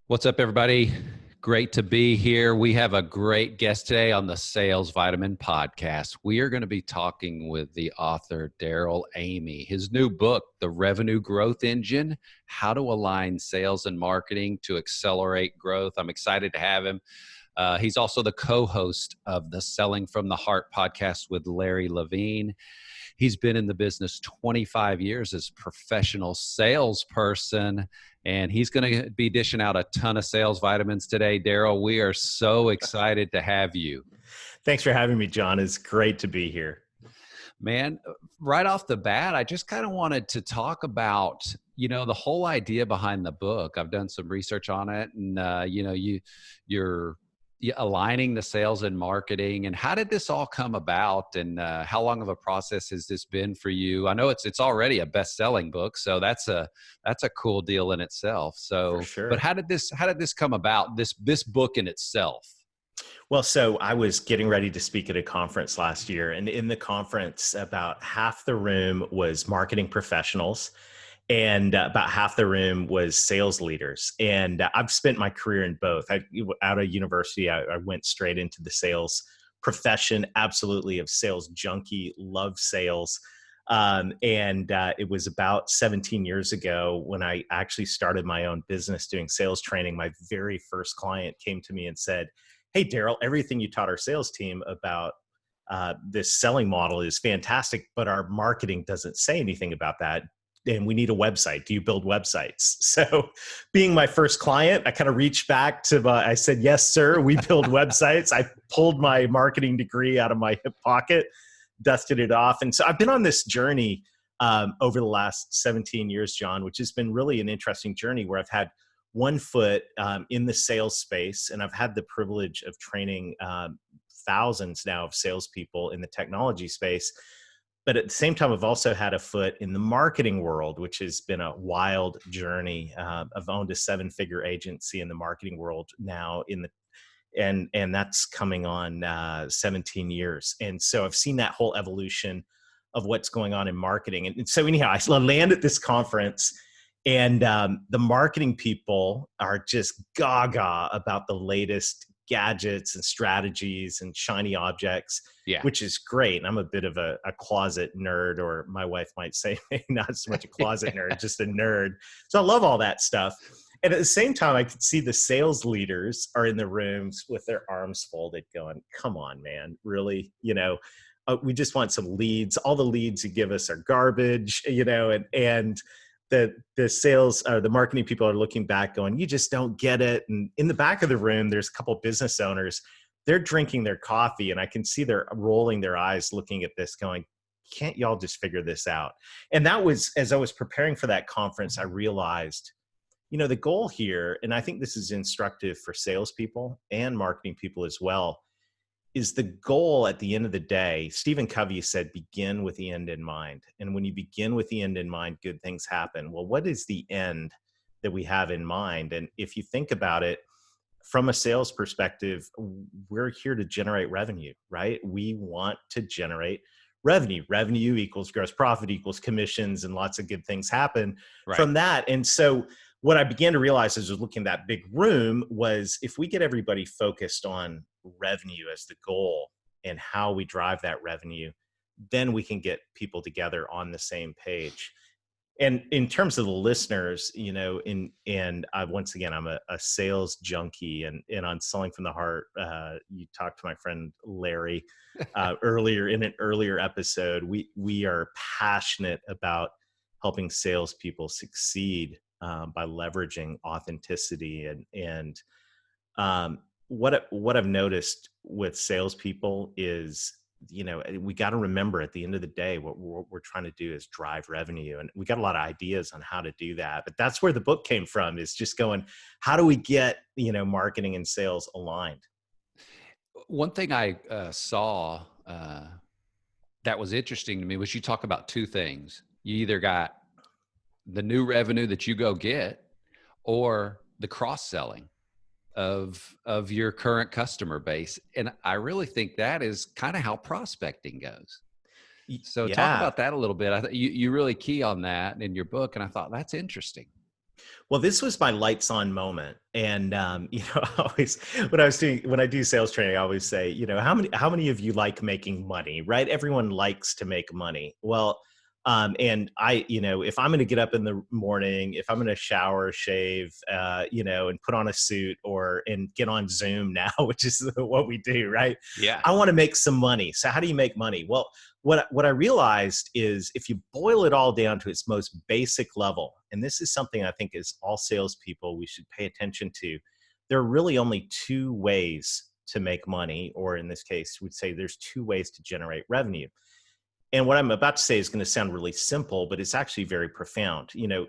What's up, everybody? Great to be here. We have a great guest today on the Sales Vitamin podcast. We are going to be talking with the author, Darrell Amy. His new book, The Revenue Growth Engine, How to Align Sales and Marketing to Accelerate Growth. I'm excited to have him. He's also the co-host of the Selling from the Heart podcast with Larry Levine. He's been in the business 25 years as a professional salesperson, and he's going to be dishing out a ton of sales vitamins today. Darrell, we are so excited to have you. Thanks for having me, John. It's great to be here. Man, right off the bat, I just kind of wanted to talk about, the whole idea behind the book. I've done some research on it, and, you're aligning the sales and marketing. And how did this all come about? And how long of a process has this been for you? I know it's already a best-selling book, so that's a cool deal in itself. So, For sure. but how did this come about? This book in itself. Well, so I was getting ready to speak at a conference last year, and in the conference, about half the room was marketing professionals, and about half the room was sales leaders. And I've spent my career in both. Out of university, I went straight into the sales profession, absolutely a sales junkie, love sales. It was about 17 years ago when I actually started my own business doing sales training. My very first client came to me and said, "Hey, Darrell, everything you taught our sales team about this selling model is fantastic, but our marketing doesn't say anything about that. And we need a website. Do you build websites?" So being my first client, I kind of reached back to, I said, "Yes, sir, we build websites." I pulled my marketing degree out of my hip pocket, dusted it off. And so I've been on this journey over the last 17 years, John, which has been really an interesting journey where I've had one foot in the sales space, and I've had the privilege of training thousands now of salespeople in the technology space. But at the same time, I've also had a foot in the marketing world, which has been a wild journey. I've owned a 7-figure agency in the marketing world now, and that's coming on 17 years. And so I've seen that whole evolution of what's going on in marketing. And so anyhow, I land at this conference, and the marketing people are just gaga about the latest gadgets and strategies and shiny objects, which is great. And I'm a bit of a closet nerd, or my wife might say not so much a closet nerd, just a nerd. So I love all that stuff. And at the same time, I could see the sales leaders are in the rooms with their arms folded going, "Come on, man, really? We just want some leads. All the leads you give us are garbage, and the sales or the marketing people are looking back going, "You just don't get it." And in the back of the room, there's a couple business owners. They're drinking their coffee, and I can see they're rolling their eyes looking at this going, "Can't y'all just figure this out?" And that was, as I was preparing for that conference, I realized, the goal here, and I think this is instructive for salespeople and marketing people as well, is the goal at the end of the day. Stephen Covey said, begin with the end in mind. And when you begin with the end in mind, good things happen. Well, what is the end that we have in mind? And if you think about it from a sales perspective, we're here to generate revenue, right? We want to generate revenue. Revenue equals gross profit equals commissions, and lots of good things happen from that. And so what I began to realize as I was looking at that big room was, if we get everybody focused on revenue as the goal and how we drive that revenue, then we can get people together on the same page. And in terms of the listeners, once again, I'm a sales junkie, and on Selling from the Heart, you talked to my friend Larry earlier in an earlier episode. We are passionate about helping salespeople succeed by leveraging authenticity. And what I've noticed with salespeople is, we got to remember at the end of the day, what we're trying to do is drive revenue. And we got a lot of ideas on how to do that. But that's where the book came from, is just going, how do we get, marketing and sales aligned? One thing I saw that was interesting to me was you talk about two things. You either got the new revenue that you go get, or the cross-selling of your current customer base. And I really think that is kind of how prospecting goes. So talk about that a little bit. I thought you really key on that in your book, and I thought that's interesting. Well, this was my lights on moment. And, I always, when I do sales training, I always say, how many of you like making money, right? Everyone likes to make money. Well, and if I'm going to get up in the morning, if I'm going to shower, shave, and put on a suit and get on Zoom now, which is what we do, right? Yeah. I want to make some money. So how do you make money? Well, what I realized is if you boil it all down to its most basic level, and this is something I think as all salespeople we should pay attention to, there are really only two ways to make money, or in this case, we'd say there's two ways to generate revenue. And what I'm about to say is going to sound really simple, but it's actually very profound. There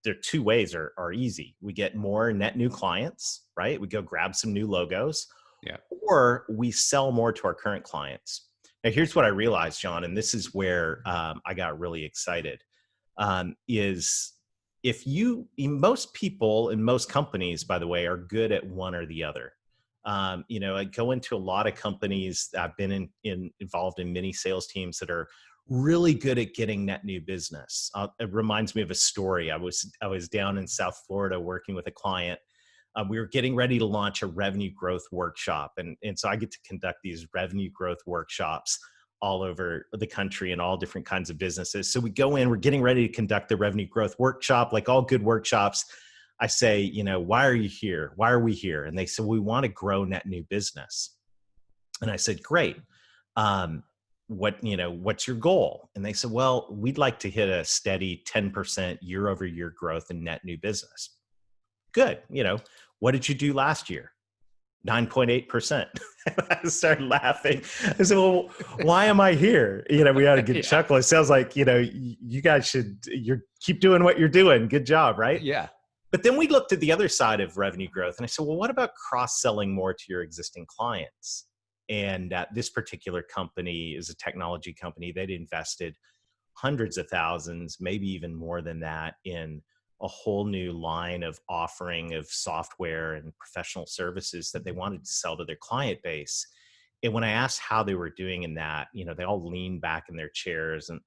are two ways are easy. We get more net new clients, right? We go grab some new logos, Yeah. or we sell more to our current clients. Now, here's what I realized, John, and this is where I got really excited, is most people in most companies, by the way, are good at one or the other. I go into a lot of companies. I've been involved in many sales teams that are really good at getting net new business. It reminds me of a story. I was down in South Florida working with a client. We were getting ready to launch a revenue growth workshop. And so I get to conduct these revenue growth workshops all over the country and all different kinds of businesses. So we go in, we're getting ready to conduct the revenue growth workshop. Like all good workshops, I say, why are you here? Why are we here? And they said, we want to grow net new business. And I said, great. What's your goal? And they said, well, we'd like to hit a steady 10% year over year growth in net new business. Good. What did you do last year? 9.8%. I started laughing. I said, well, why am I here? We had a good chuckle. It sounds like, you guys keep doing what you're doing. Good job, right? Yeah. But then we looked at the other side of revenue growth. And I said, well, what about cross-selling more to your existing clients? And this particular company is a technology company. They'd invested hundreds of thousands, maybe even more than that, in a whole new line of offering of software and professional services that they wanted to sell to their client base. And when I asked how they were doing in that, they all leaned back in their chairs and,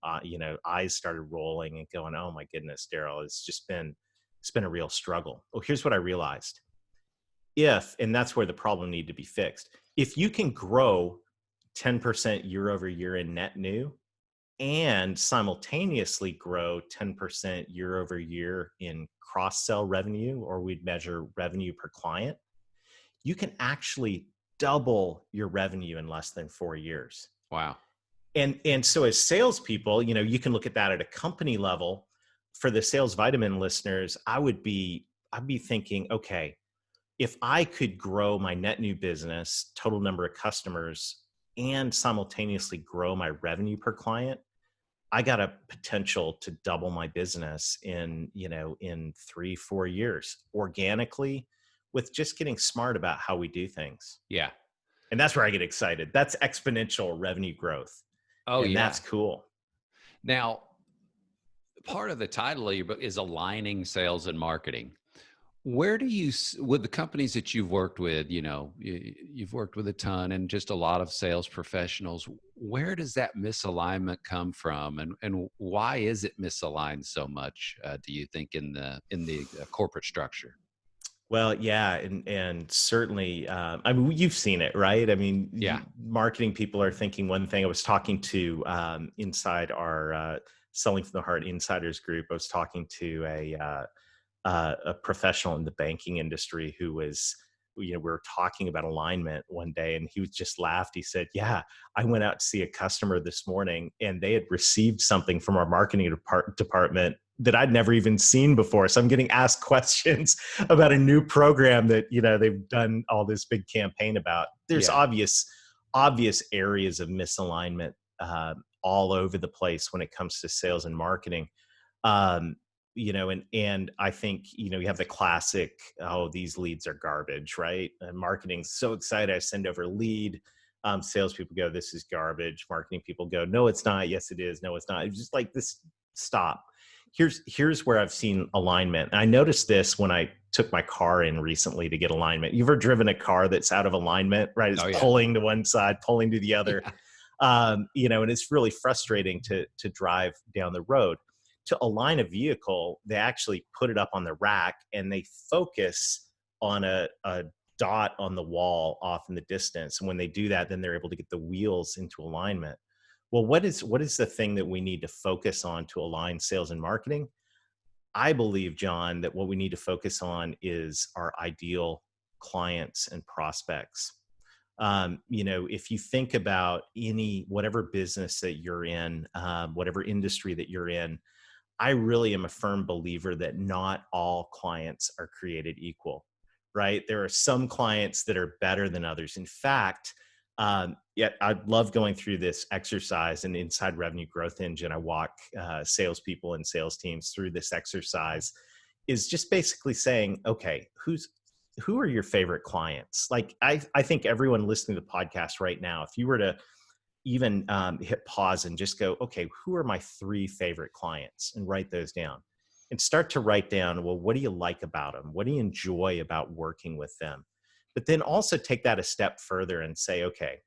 eyes started rolling and going, oh my goodness, Darrell, it's been a real struggle. Well, here's what I realized. And that's where the problem needed to be fixed. If you can grow 10% year over year in net new, and simultaneously grow 10% year over year in cross-sell revenue, or we'd measure revenue per client, you can actually double your revenue in less than 4 years. Wow. And so as salespeople, you can look at that at a company level. For the Sales Vitamin listeners, I'd be thinking, okay, if I could grow my net new business, total number of customers, and simultaneously grow my revenue per client, I got a potential to double my business in 3-4 years organically, with just getting smart about how we do things. Yeah. And that's where I get excited. That's exponential revenue growth. Oh, and yeah. That's cool. Now, part of the title of your book is aligning sales and marketing. Where do you, with the companies that you've worked with, you've worked with a ton and just a lot of sales professionals, where does that misalignment come from, and why is it misaligned so much, do you think, in the corporate structure? Well, yeah. And certainly, you've seen it, right? Yeah. Marketing people are thinking one thing. I was talking to, inside our Selling from the Heart Insiders group, I was talking to a professional in the banking industry who was, we were talking about alignment one day, and he just laughed. He said, yeah, I went out to see a customer this morning and they had received something from our marketing department that I'd never even seen before. So I'm getting asked questions about a new program that, they've done all this big campaign about. There's obvious areas of misalignment all over the place when it comes to sales and marketing. And I think, you have the classic, oh, these leads are garbage, right? And marketing's so excited. I send over a lead. Salespeople go, this is garbage. Marketing people go, no, it's not. Yes, it is. No, it's not. It's just like this. Stop. Here's where I've seen alignment. And I noticed this when I took my car in recently to get alignment. You've ever driven a car that's out of alignment, right? It's pulling to one side, pulling to the other. And it's really frustrating to drive down the road. to align a vehicle, they actually put it up on the rack and they focus on a dot on the wall off in the distance. And when they do that, then they're able to get the wheels into alignment. Well, what is the thing that we need to focus on to align sales and marketing? I believe, John, that what we need to focus on is our ideal clients and prospects. If you think about whatever business that you're in, whatever industry that you're in, I really am a firm believer that not all clients are created equal, right? There are some clients that are better than others. In fact, yet I love going through this exercise and inside Revenue Growth Engine. I walk salespeople and sales teams through this exercise, is just basically saying, okay, who are your favorite clients? Like, I think everyone listening to the podcast right now, if you were to even hit pause and just go, okay, who are my 3 favorite clients, and write those down and start to write down, well, what do you like about them? What do you enjoy about working with them? But then also take that a step further and say, okay,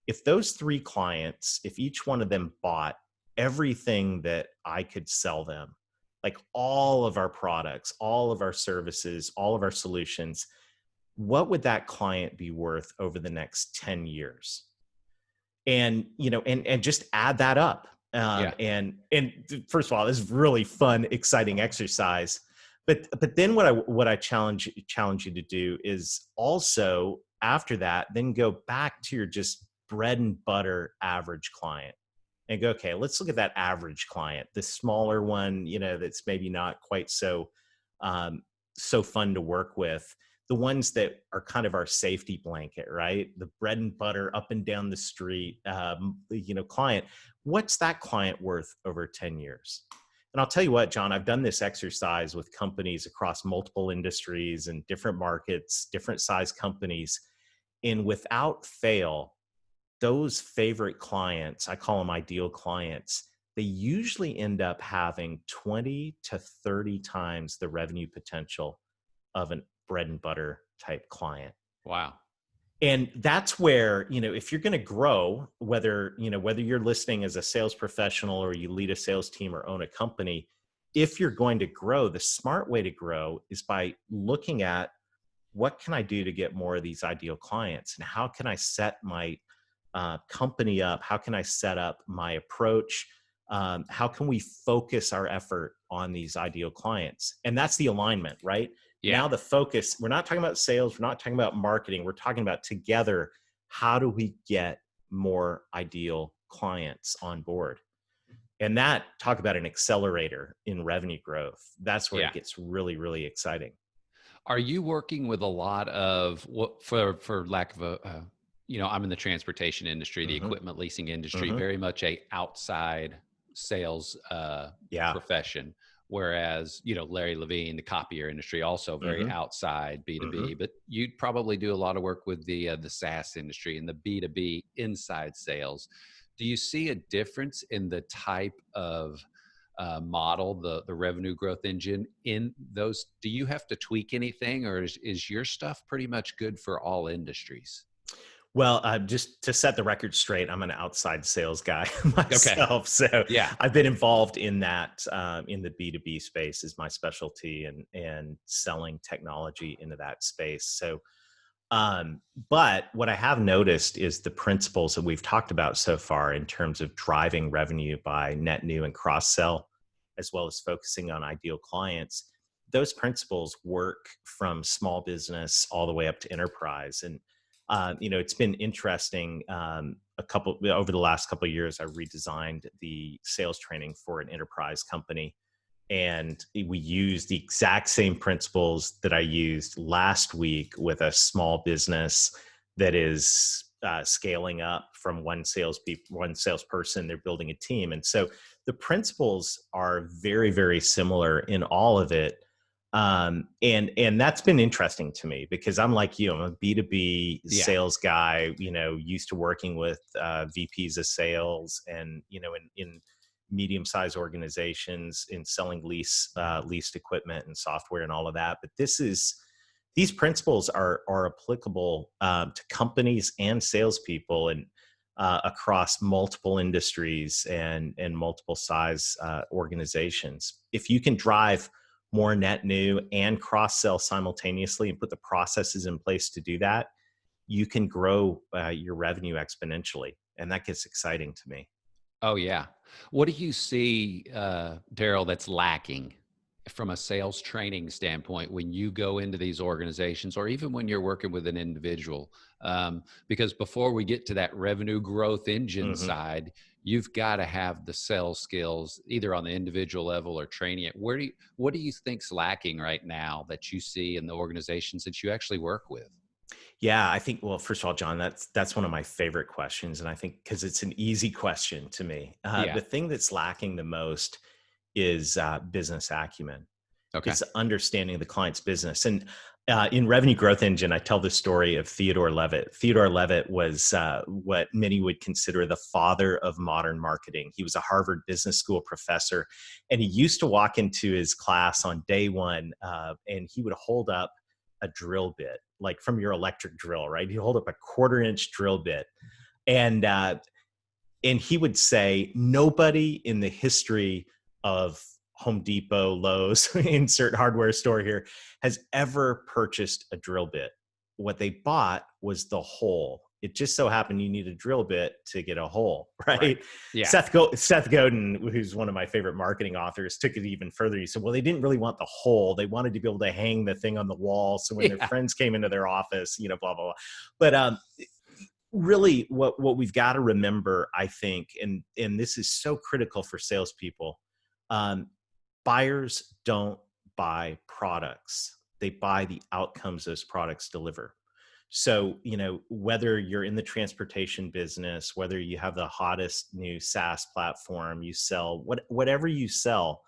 if those 3 clients, if each one of them bought everything that I could sell them, like all of our products, all of our services, all of our solutions, what would that client be worth over the next 10 years? And, and just add that up. And first of all, this is really fun, exciting exercise. But then what I challenge you to do is also, after that, then go back to your just bread and butter average client and go, okay, let's look at that average client, the smaller one, that's maybe not quite so fun to work with. The ones that are kind of our safety blanket, right? The bread and butter up and down the street, client. What's that client worth over 10 years? And I'll tell you what, John, I've done this exercise with companies across multiple industries and different markets, different size companies. And without fail, those favorite clients, I call them ideal clients, they usually end up having 20 to 30 times the revenue potential of an bread and butter type client. Wow. And that's where, if you're going to grow, whether you're listening as a sales professional or you lead a sales team or own a company, if you're going to grow, the smart way to grow is by looking at, what can I do to get more of these ideal clients? And how can I set my company up? How can I set up my approach? How can we focus our effort on these ideal clients? And that's the alignment, right? Yeah. Now the focus, we're not talking about sales, we're not talking about marketing, we're talking about together, how do we get more ideal clients on board? And that, talk about an accelerator in revenue growth. That's where it gets really, really exciting. Are you working with a lot of, for lack of a, I'm in the transportation industry, the equipment leasing industry, very much a outside sales profession. Whereas, Larry Levine, the copier industry, also very outside B2B, but you'd probably do a lot of work with the SaaS industry and the B2B inside sales. Do you see a difference in the type of model, the revenue growth engine in those? Do you have to tweak anything, or is your stuff pretty much good for all industries? Well, just to set the record straight, I'm an outside sales guy myself. So I've been involved in that, in the B2B space is my specialty, and selling technology into that space. So, but what I have noticed is the principles that we've talked about so far in terms of driving revenue by net new and cross sell, as well as focusing on ideal clients. Those principles work from small business all the way up to enterprise. And it's been interesting. Over the last couple of years, I redesigned the sales training for an enterprise company, and we used the exact same principles that I used last week with a small business that is scaling up from one salesperson. They're building a team, and so the principles are very, very similar in all of it. And that's been interesting to me, because I'm like you, I'm a B2B sales guy, used to working with VPs of sales and, in medium-sized organizations in selling leased equipment and software and all of that. But these principles are applicable to companies and salespeople. And across multiple industries and multiple size organizations. If you can drive more net new and cross sell simultaneously and put the processes in place to do that, you can grow your revenue exponentially. And that gets exciting to me. Oh, yeah. What do you see, Darrell, that's lacking from a sales training standpoint when you go into these organizations or even when you're working with an individual? Because before we get to that revenue growth engine Mm-hmm. side, you've got to have the sales skills either on the individual level or training it. What do you think's lacking right now that you see in the organizations that you actually work with? Yeah, I think, well, first of all, John, that's one of my favorite questions. And I think because it's an easy question to me. Yeah. The thing that's lacking the most is business acumen, Okay. is understanding the client's business. And in Revenue Growth Engine, I tell the story of Theodore Levitt. Theodore Levitt was what many would consider the father of modern marketing. He was a Harvard Business School professor, and he used to walk into his class on day one, and he would hold up a drill bit, like from your electric drill, right? He'd hold up a 1/4-inch drill bit, and he would say, nobody in the history of Home Depot, Lowe's, insert hardware store here, has ever purchased a drill bit. What they bought was the hole. It just so happened you need a drill bit to get a hole, Right. right? Yeah. Seth Godin, who's one of my favorite marketing authors, took it even further. He said, well, they didn't really want the hole. They wanted to be able to hang the thing on the wall. So when their Yeah. friends came into their office, blah, blah, blah. But really what we've got to remember, I think, and this is so critical for salespeople, buyers don't buy products. They buy the outcomes those products deliver. So, whether you're in the transportation business, whether you have the hottest new SaaS platform, you sell whatever you sell,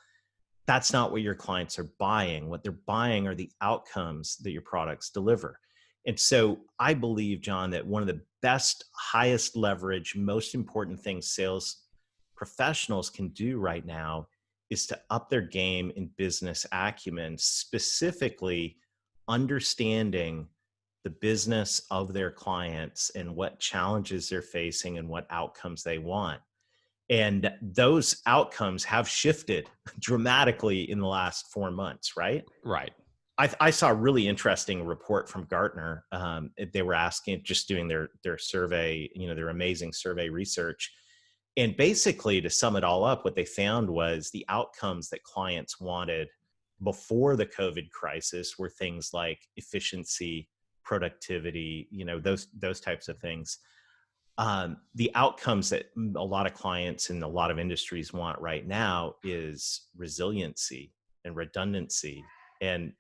that's not what your clients are buying. What they're buying are the outcomes that your products deliver. And so I believe, John, that one of the best, highest leverage, most important things sales professionals can do right now is to up their game in business acumen, specifically understanding the business of their clients and what challenges they're facing and what outcomes they want. And those outcomes have shifted dramatically in the last 4 months, right? Right. I saw a really interesting report from Gartner. They were asking, just doing their survey, their amazing survey research. And basically, to sum it all up, what they found was the outcomes that clients wanted before the COVID crisis were things like efficiency, productivity, those types of things. The outcomes that a lot of clients in a lot of industries want right now is resiliency and redundancy and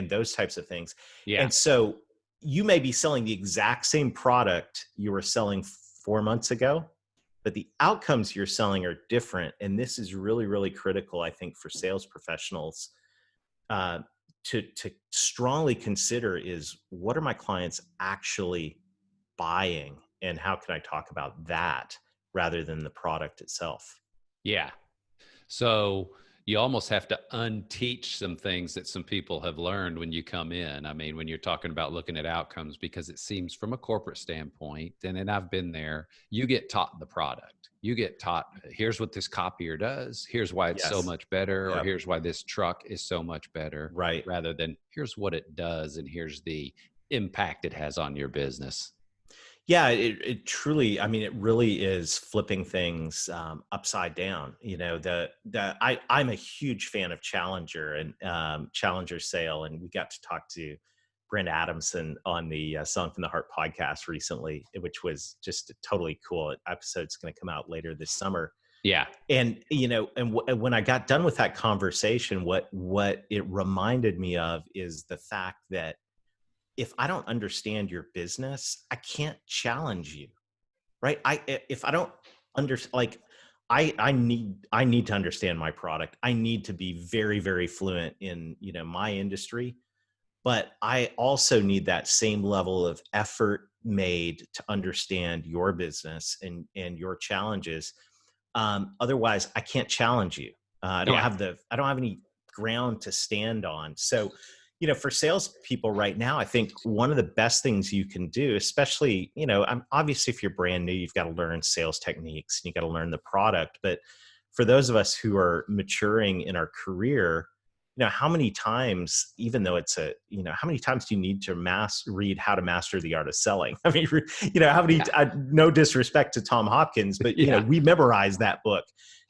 those types of things. Yeah. And so you may be selling the exact same product you were selling 4 months ago, but the outcomes you're selling are different. And this is really, really critical, I think, for sales professionals uh, to strongly consider is, what are my clients actually buying, and how can I talk about that rather than the product itself? Yeah. So you almost have to unteach some things that some people have learned when you come in. I mean, when you're talking about looking at outcomes, because it seems from a corporate standpoint, and then I've been there, you get taught the product. You get taught, here's what this copier does. Here's why it's so Yes. much better, or Yep. here's why this truck is so much better, Right. rather than here's what it does and here's the impact it has on your business. Yeah, it truly, I mean, it really is flipping things upside down. I'm a huge fan of Challenger and Challenger Sale, and we got to talk to Brent Adamson on the Song from the Heart podcast recently, which was just a totally cool episode. It's going to come out later this summer. Yeah. And when I got done with that conversation, what it reminded me of is the fact that if I don't understand your business, I can't challenge you, right? If I don't like, I need to understand my product. I need to be very, very fluent in, my industry, but I also need that same level of effort made to understand your business and your challenges. Otherwise I can't challenge you. I don't Yeah. have any ground to stand on. So, For salespeople right now, I think one of the best things you can do, especially, obviously if you're brand new, you've got to learn sales techniques and you got to learn the product. But for those of us who are maturing in our career, how many times, even though how many times do you need to read How to Master the Art of Selling? I mean, how many, no disrespect to Tom Hopkins, but, we memorized that book.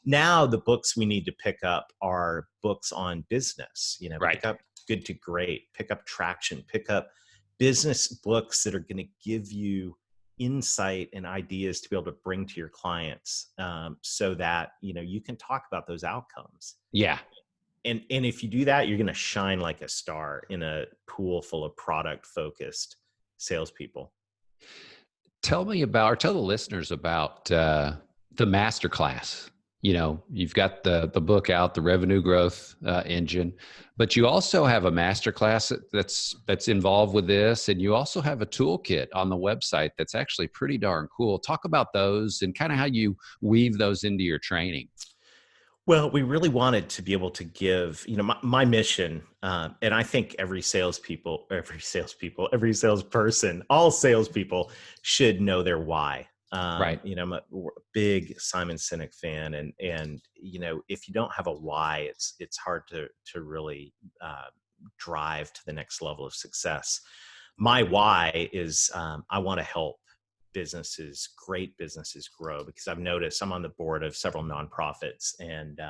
Now the books we need to pick up are books on business, Right. pick up Good to Great, pick up Traction, pick up business books that are going to give you insight and ideas to be able to bring to your clients, so that, you can talk about those outcomes. Yeah. And if you do that, you're going to shine like a star in a pool full of product focused salespeople. Tell the listeners about the masterclass. You've got the book out, the Revenue Growth Engine, but you also have a masterclass that's involved with this, and you also have a toolkit on the website that's actually pretty darn cool. Talk about those and kind of how you weave those into your training. Well, we really wanted to be able to give, my mission, and I think every salesperson, all salespeople should know their why. Right. I'm a big Simon Sinek fan, and if you don't have a why, it's hard to really drive to the next level of success. My why is I want to help great businesses grow, because I've noticed I'm on the board of several nonprofits, and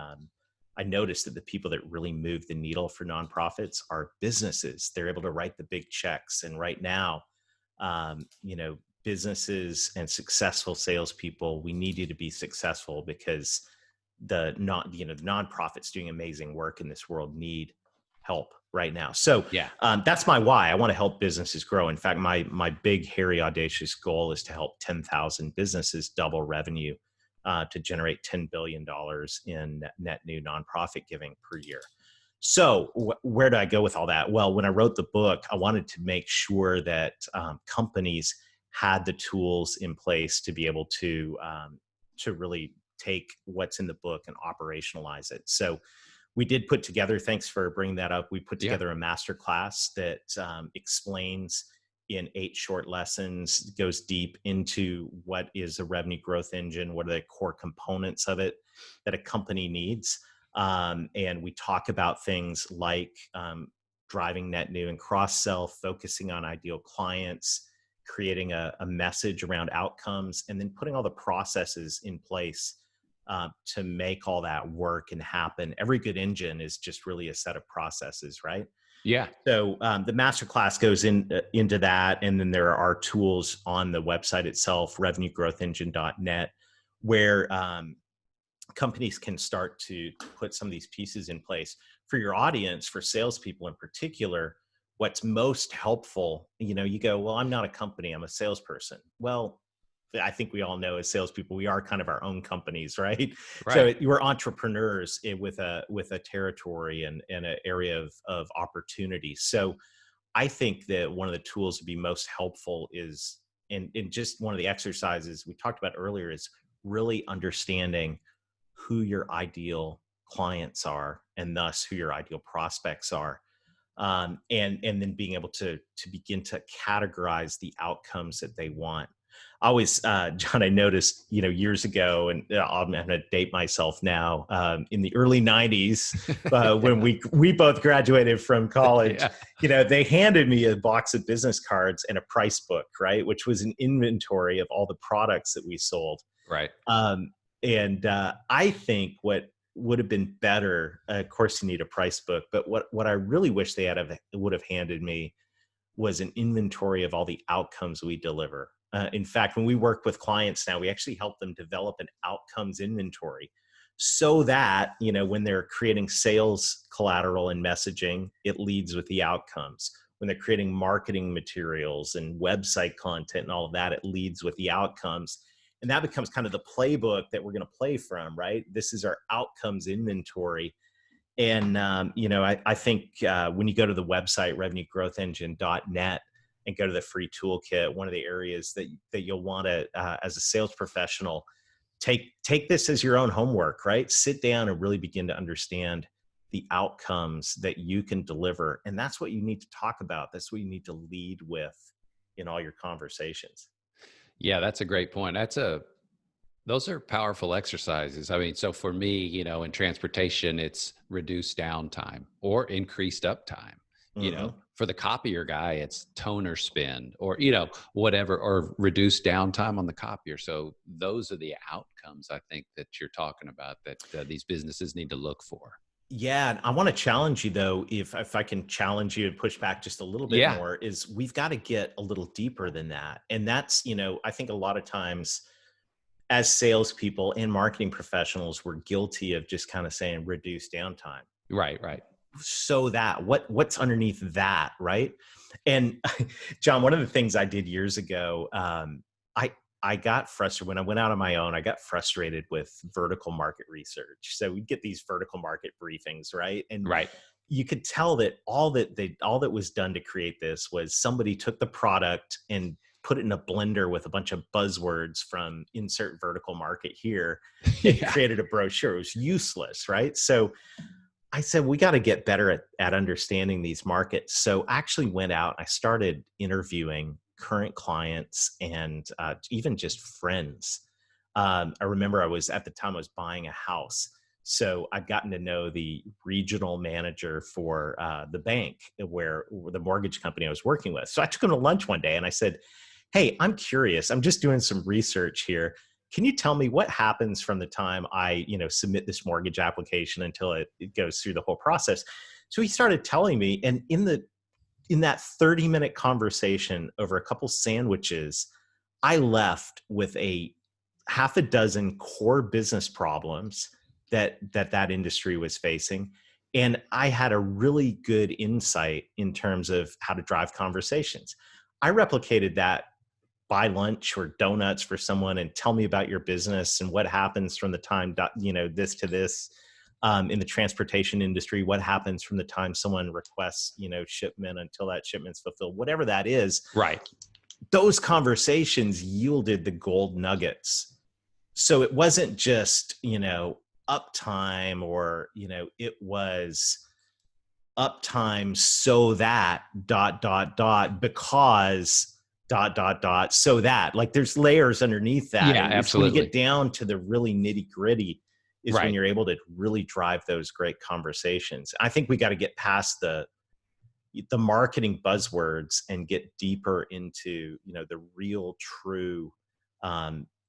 I noticed that the people that really move the needle for nonprofits are businesses. They're able to write the big checks. And right now, businesses and successful salespeople, we need you to be successful, because the nonprofits doing amazing work in this world need help right now. So Yeah. That's my why. I want to help businesses grow. In fact, my big, hairy, audacious goal is to help 10,000 businesses double revenue to generate $10 billion in net new nonprofit giving per year. So where do I go with all that? Well, when I wrote the book, I wanted to make sure that companies had the tools in place to be able to really take what's in the book and operationalize it. So we did put together, thanks for bringing that up, we put together a masterclass that explains in 8 short lessons, goes deep into what is a revenue growth engine, what are the core components of it that a company needs. And we talk about things like driving net new and cross-sell, focusing on ideal clients, creating a message around outcomes, and then putting all the processes in place to make all that work and happen. Every good engine is just really a set of processes, right? Yeah. So the masterclass goes into that. And then there are tools on the website itself, revenuegrowthengine.net, where companies can start to put some of these pieces in place. For your audience, for salespeople in particular, what's most helpful, you go, well, I'm not a company, I'm a salesperson. Well, I think we all know as salespeople, we are kind of our own companies, right? So you're entrepreneurs with a territory and an area of opportunity. So I think that one of the tools to be most helpful is, and just one of the exercises we talked about earlier, is really understanding who your ideal clients are, and thus who your ideal prospects are. And then being able to begin to categorize the outcomes that they want. I always, John, I noticed, years ago, and I'm going to date myself now, in the early 90s, when we both graduated from college, they handed me a box of business cards and a price book, right? Which was an inventory of all the products that we sold. Right. And I think what would have been better, of course you need a price book, but what I really wish they would have handed me was an inventory of all the outcomes we deliver. In fact, when we work with clients now, we actually help them develop an outcomes inventory, so that, when they're creating sales collateral and messaging, it leads with the outcomes. When they're creating marketing materials and website content and all of that, it leads with the outcomes. And that becomes kind of the playbook that we're going to play from, right? This is our outcomes inventory. And, I think when you go to the website, revenuegrowthengine.net, and go to the free toolkit, one of the areas that you'll want to, as a sales professional, take this as your own homework, right? Sit down and really begin to understand the outcomes that you can deliver. And that's what you need to talk about. That's what you need to lead with in all your conversations. Yeah, that's a great point. Those are powerful exercises. I mean, so for me, in transportation, it's reduced downtime or increased uptime. Hmm. For the copier guy, it's toner spend or, whatever, or reduced downtime on the copier. So those are the outcomes I think that you're talking about that these businesses need to look for. Yeah, and I want to challenge you though, if I can challenge you and push back just a little bit Yeah. more, is we've got to get a little deeper than that. And that's, I think a lot of times as salespeople and marketing professionals, we're guilty of just kind of saying reduce downtime. Right. Right. So that what's underneath that, right? And John, one of the things I did years ago, I got frustrated when I went out on my own. I got frustrated with vertical market research. So we'd get these vertical market briefings, right? And Right. you could tell that all that was done to create this was somebody took the product and put it in a blender with a bunch of buzzwords from insert vertical market here and Yeah. created a brochure. It was useless, right? So I said, we got to get better at understanding these markets. So I actually went out, I started interviewing current clients and even just friends. I remember at the time I was buying a house. So I'd gotten to know the regional manager for the bank where the mortgage company I was working with. So I took him to lunch one day and I said, hey, I'm curious. I'm just doing some research here. Can you tell me what happens from the time I, submit this mortgage application until it goes through the whole process? So he started telling me, and in that 30-minute conversation over a couple sandwiches, I left with a half a dozen core business problems that industry was facing. And I had a really good insight in terms of how to drive conversations. I replicated that: buy lunch or donuts for someone and tell me about your business and what happens from the time, this to this. In the transportation industry, what happens from the time someone requests, shipment until that shipment's fulfilled, whatever that is. Right. Those conversations yielded the gold nuggets. So it wasn't just, uptime or, it was uptime so that ... because ... so that, like, there's layers underneath that. Yeah, And it's when you absolutely. get down to the really nitty gritty is when Right. you're able to really drive those great conversations. I think we got to get past the marketing buzzwords and get deeper into, the real true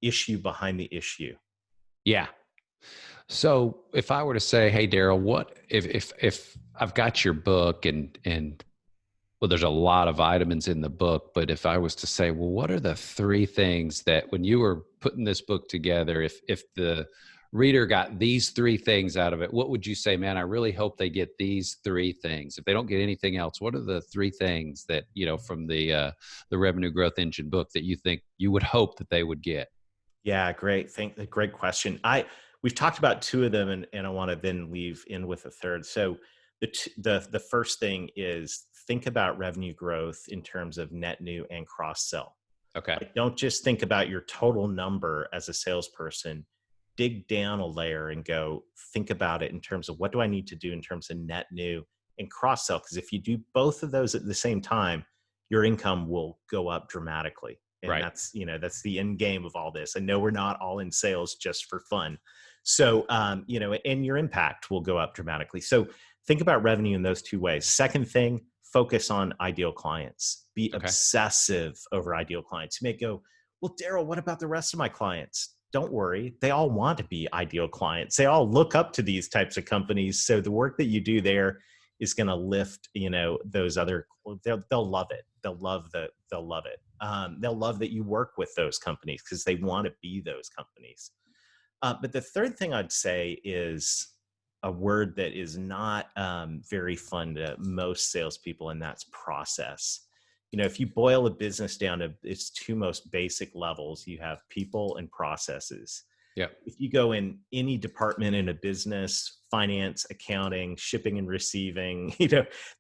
issue behind the issue. Yeah. So if I were to say, hey, Darrell, what if I've got your book and well, there's a lot of vitamins in the book, but if I was to say, well, what are the three things that when you were putting this book together, if the reader got these three things out of it, what would you say, man, I really hope they get these three things. If they don't get anything else, what are the three things that, from the Revenue Growth Engine book that you think you would hope that they would get? Yeah, great. Great question. We've talked about two of them, and I want to then leave in with a third. So the first thing is think about revenue growth in terms of net new and cross sell. Okay. Like, don't just think about your total number as a salesperson. Dig down a layer and think about it in terms of what do I need to do in terms of net new and cross sell. Because if you do both of those at the same time, your income will go up dramatically. And Right. that's the end game of all this. I know we're not all in sales just for fun. So, and your impact will go up dramatically. So think about revenue in those two ways. Second thing, focus on ideal clients. Be Okay. obsessive over ideal clients. You may go, well, Darrell, what about the rest of my clients? Don't worry. They all want to be ideal clients. They all look up to these types of companies. So the work that you do there is going to lift, those other, they'll love it. They'll love it. They'll love that you work with those companies because they want to be those companies. But the third thing I'd say is a word that is not very fun to most salespeople, and that's process. If you boil a business down to its two most basic levels, you have people and processes. Yeah. If you go in any department in a business, finance, accounting, shipping and receiving,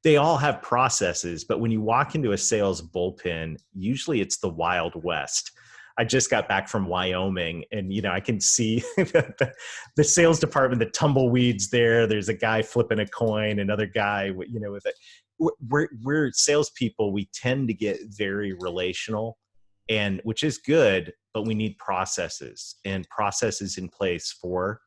they all have processes. But when you walk into a sales bullpen, usually it's the Wild West. I just got back from Wyoming, and I can see the sales department, the tumbleweeds there. There's a guy flipping a coin, another guy, with it. We're salespeople. We tend to get very relational, and which is good, but we need processes in place for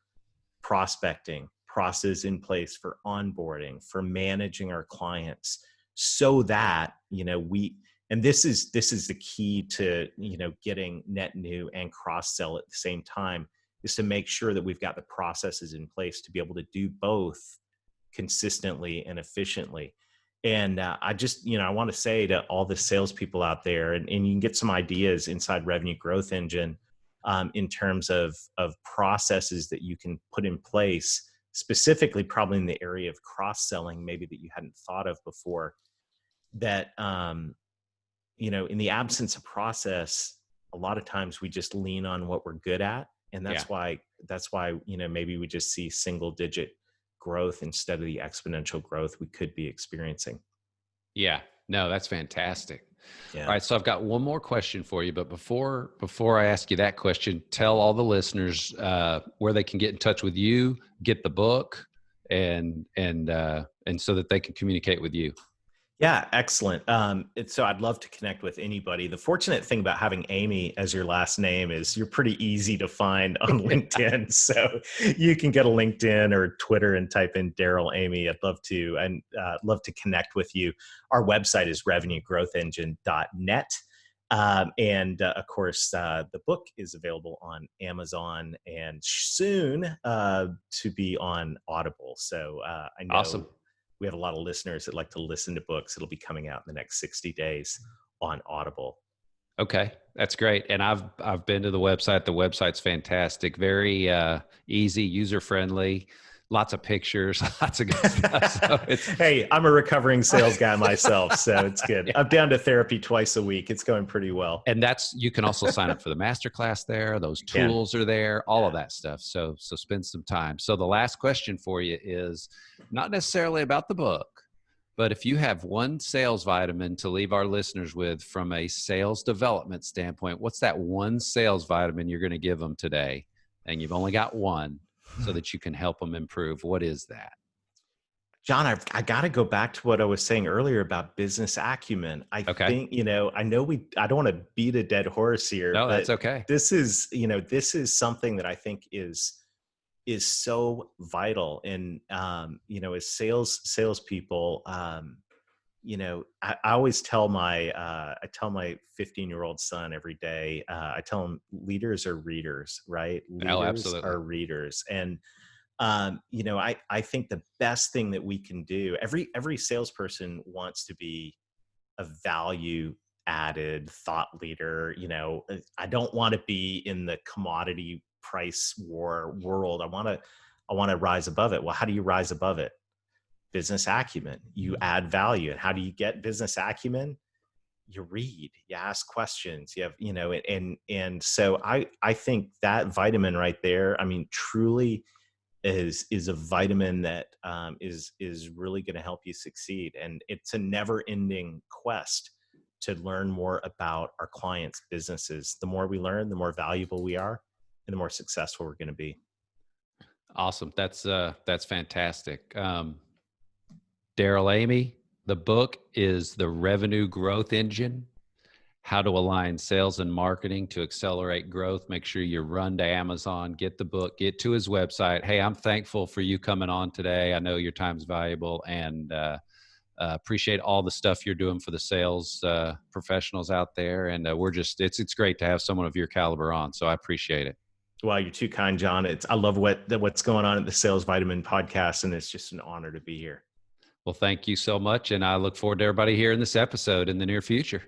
prospecting, process in place for onboarding, for managing our clients, so that and this is the key to getting net new and cross sell at the same time, is to make sure that we've got the processes in place to be able to do both consistently and efficiently. And I just I want to say to all the salespeople out there, and you can get some ideas inside Revenue Growth Engine in terms of processes that you can put in place, specifically probably in the area of cross-selling, maybe that you hadn't thought of before, that in the absence of process, a lot of times we just lean on what we're good at, and that's why maybe we just see single digit growth instead of the exponential growth we could be experiencing. Yeah, no, that's fantastic. Yeah. All right, so I've got one more question for you, but before I ask you that question, tell all the listeners where they can get in touch with you, get the book, and so that they can communicate with you. Yeah, excellent. So I'd love to connect with anybody. The fortunate thing about having Amy as your last name is you're pretty easy to find on LinkedIn. So you can go to LinkedIn or Twitter and type in Darrell Amy. I'd love to, and love to connect with you. Our website is revenuegrowthengine.net. Of course, the book is available on Amazon and soon to be on Audible. So I know Awesome. we have a lot of listeners that like to listen to books. It'll be coming out in the next 60 days on Audible. Okay, that's great. And I've been to the website. The website's fantastic. Very easy, user-friendly, lots of pictures, lots of good stuff. So hey, I'm a recovering sales guy myself, so it's good. Yeah. I'm down to therapy twice a week. It's going pretty well. And you can also sign up for the masterclass there. Those tools are there, all of that stuff. So spend some time. So the last question for you is not necessarily about the book, but if you have one sales vitamin to leave our listeners with from a sales development standpoint, what's that one sales vitamin you're going to give them today? And you've only got one, so that you can help them improve. What is that? John, I got to go back to what I was saying earlier about business acumen. I think, I know I don't want to beat a dead horse here. No, but that's okay. This is something that I think is so vital. And, as salespeople, I always tell my 15-year-old son every day, I tell him leaders are readers, right? Leaders absolutely. are readers. And, I think the best thing that we can do, every salesperson wants to be a value added thought leader. I don't want to be in the commodity price war world. I want to rise above it. Well, how do you rise above it? Business acumen. You add value. And how do you get business acumen? You read, you ask questions, you have, and so I think that vitamin right there, I mean, truly is a vitamin that is really going to help you succeed. And it's a never ending quest to learn more about our clients' businesses. The more we learn, the more valuable we are, and the more successful we're going to be. Awesome. That's fantastic. Darrell Amy, the book is The Revenue Growth Engine: How to Align Sales and Marketing to Accelerate Growth. Make sure you run to Amazon, get the book, get to his website. Hey, I'm thankful for you coming on today. I know your time's valuable, and appreciate all the stuff you're doing for the sales professionals out there. And it's great to have someone of your caliber on. So I appreciate it. Well, you're too kind, John. I love what's going on at the Sales Vitamin podcast, and it's just an honor to be here. Well, thank you so much. And I look forward to everybody hearing this episode in the near future.